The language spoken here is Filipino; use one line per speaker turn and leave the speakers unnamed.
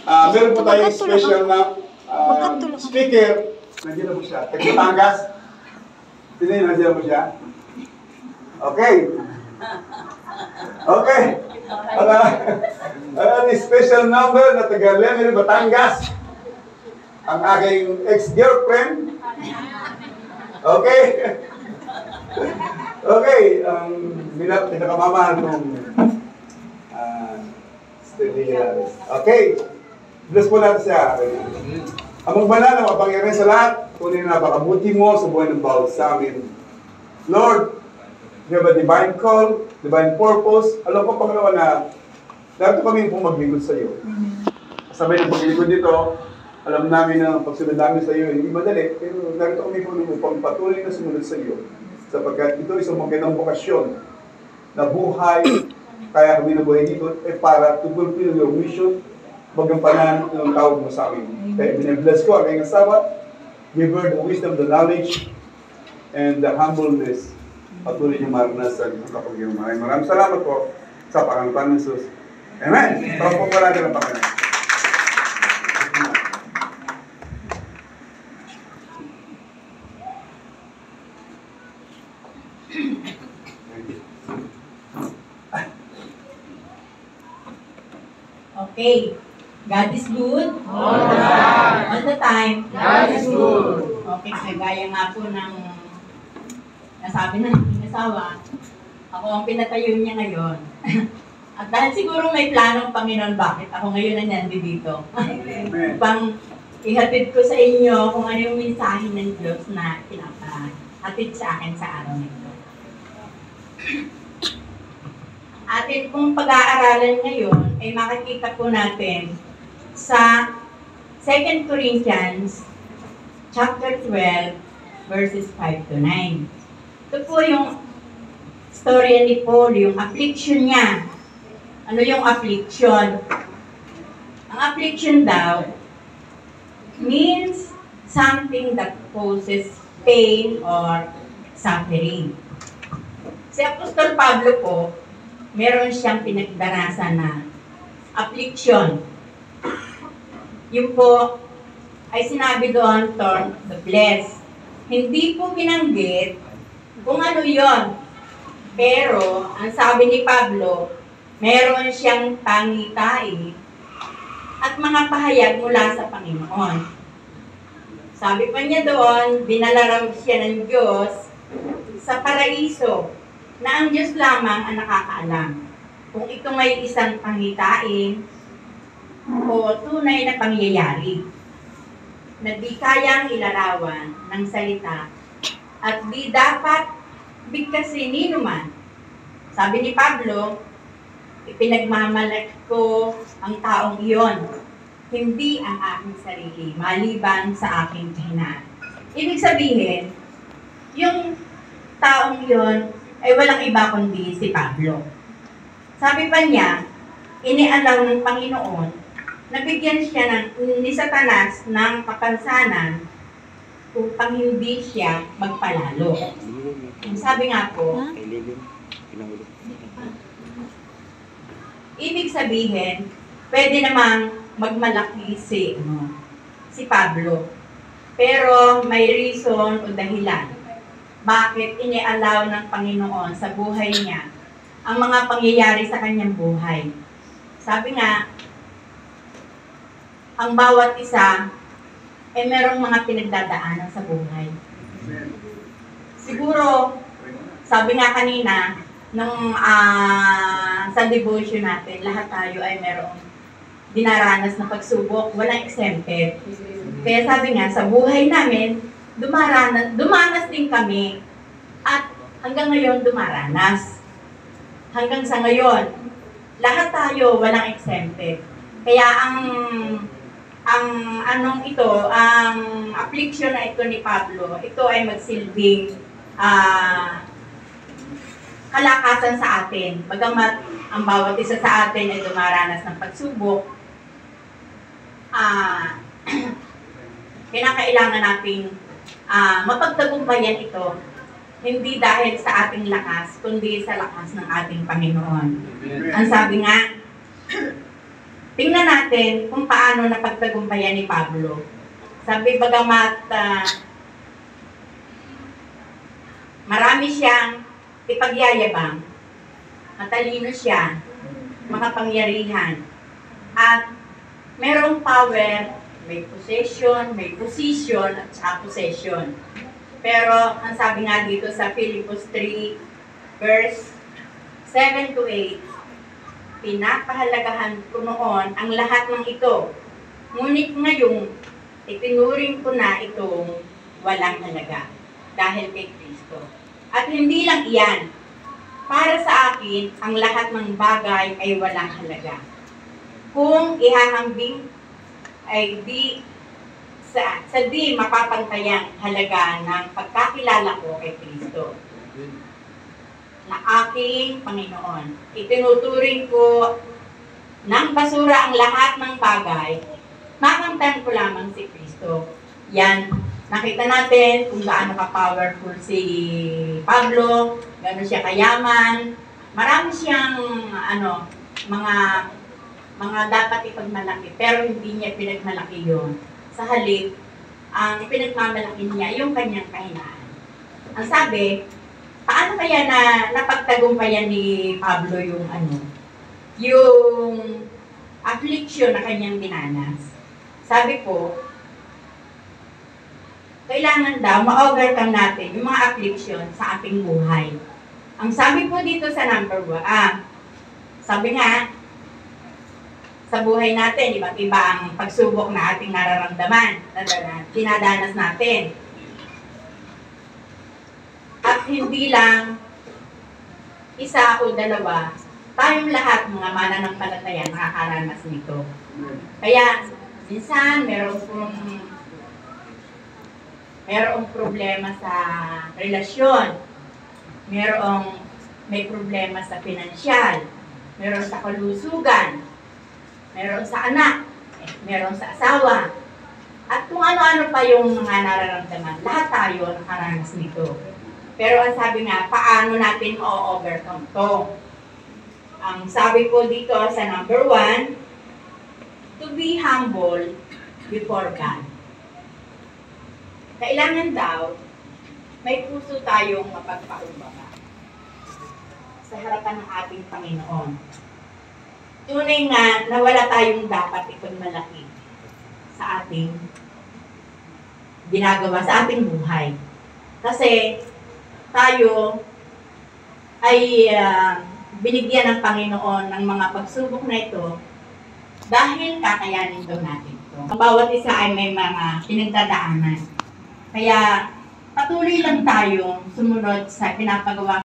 Meron po tayong special na speaker. Nandiyan na po siya. Taga-Batangas. Sino yun? Nandiyan po siya? Okay. Okay. Special number na taga-Lemery, Batangas. Ang aking ex-girlfriend. Okay. Okay. Pinakamamahal kong okay. Bless po natin siya. Amang banal na mapangyarihan sa lahat, kunin na napakabuti mo sa buhay ng bawat sa amin. Lord, you have a divine call, divine purpose. Alam ko, Panginoon, na dito kami po maglingkod sa iyo. Sabay ng paglingkod dito, alam namin na pagsunod namin sa iyo, hindi madali, pero dito kami po upang patuloy na sumunod sa iyo. Sapagkat ito isang magandang bokasyon na buhay, kaya kami nabuhay dito, para to fulfill your mission, magampanan ng tawag mo sa amin. Kaya binibless ko ang aking asawa, give her the wisdom, the knowledge, and the humbleness. Patuloy niyo maranasan ang kapag-iumay. Maraming salamat po sa pangalan ng Jesus. Amen! Pagpapong po natin ang Panginoon.
Okay. God is good. All the time. All the time.
God is good.
Okay, kagaya nga po ng nasabi na ng asawa, ako ang pinatayo niya ngayon. At dahil siguro may planong Panginoon bakit ako ngayon na nandito. Upang ihatid ko sa inyo kung ano yung mensahe ng Diyos na pinapahatid sa akin sa araw na ito. Atin pong pag-aaralan ngayon ay makikita po natin sa 2 Corinthians chapter 12 verses 5 to 9. Ito po yung storya ni Paul, yung affliction niya. Ano yung affliction? Ang affliction daw means something that causes pain or suffering. Si Apostol Pablo po, meron siyang pinagdarasan na affliction. Yun po ay sinabi doon, torn the blessed. Hindi po binanggit kung ano yon. Pero, ang sabi ni Pablo, meron siyang pangitain at mga pahayag mula sa Panginoon. Sabi pa niya doon, dinala raw siya ng Diyos sa paraiso na ang Diyos lamang ang nakakaalam kung ito may isang pangitain o tunay na pangyayari na di kayang ilarawan ng salita at di dapat bigkasin ni numan. Sabi ni Pablo, ipinagmamalaki ko ang taong iyon, hindi ang aking sarili, maliban sa aking kahinaan. Ibig sabihin, yung taong iyon ay walang iba kundi si Pablo. Sabi pa niya, inialaw ng Panginoon na bigyan siya ni Satanas ng kapansanan upang hindi siya magpalalo. Sabi nga po, ibig sabihin, pwede namang magmalaki si Pablo. Pero may reason o dahilan bakit inialaw ng Panginoon sa buhay niya ang mga pangyayari sa kanyang buhay. Sabi nga, ang bawat isa ay merong mga pinagdadaanan sa buhay. Siguro, sabi nga kanina, nung sa devotion natin, lahat tayo ay merong dinaranas na pagsubok, walang exempted. Kaya sabi nga, sa buhay namin, dumanas din kami at hanggang ngayon dumaranas. Hanggang sa ngayon, lahat tayo walang exempted. Kaya ang affliction na ito ni Pablo, ito ay magsilbing kalakasan sa atin. Bagamat ang bawat isa sa atin ay dumaranas ng pagsubok, kinakailangan nating mapagtagumpayan ito, hindi dahil sa ating lakas, kundi sa lakas ng ating Panginoon. Ang sabi nga, tingnan natin kung paano napagtagumpayan ni Pablo. Sabi bagamat marami siyang ipagyayabang, matalino siya, makapangyarihan, at merong power, may possession, may position, at saka possession. Pero, ang sabi nga dito sa Philippians 3, verse 7 to 8, pinapahalagahan ko noon ang lahat ng ito. Ngunit ngayon, itinuring ko na itong walang halaga dahil kay Kristo. At hindi lang iyan, para sa akin, ang lahat ng bagay ay walang halaga. Kung ihahambing ay sa di mapapantayang halaga ng pagkakilala ko kay Kristo na aking Panginoon. Itinuturing ko ng basura ang lahat ng bagay, makamtan ko lamang si Kristo. Yan, nakita natin kung gaano ka-powerful si Pablo, gaano siya kayaman, marami siyang mga dapat ipagmalaki, pero hindi niya pinagmalaki yun. Sa halip, ang pinagmamalaki niya yung kanyang kahinaan. Ang sabi, paano kaya na napagtagumpayan ni Pablo yung affliction na kanyang dinanas? Sabi ko, kailangan daw ma-overcome natin yung mga affliction sa ating buhay. Ang sabi po dito sa number 1, sabi nga, sa buhay natin, iba't iba ang pagsubok na ating nararamdaman, dinadanas natin. At hindi lang isa o dalawa, tayong lahat mga mananampalataya nakakaranas nito. Kaya, minsan, merong problema sa relasyon, may problema sa pinansyal, meron sa kalusugan, meron sa anak, meron sa asawa, at kung ano-ano pa yung mga nararamdaman, lahat tayo nakaranas nito. Pero ang sabi nga, paano natin o-overcome to? Ang sabi ko dito sa number 1, to be humble before God. Kailangan daw, may puso tayong mapagpakumbaba sa harapan ng ating Panginoon. Tunay nga na wala tayong dapat ipagmalaki sa ating ginagawa, sa ating buhay. Kasi tayo ay binigyan ng Panginoon ng mga pagsubok na ito dahil kakayanin daw natin ito. Ang bawat isa ay may mga pinagdadaanan. Kaya patuloy lang tayo sumunod sa pinapagawa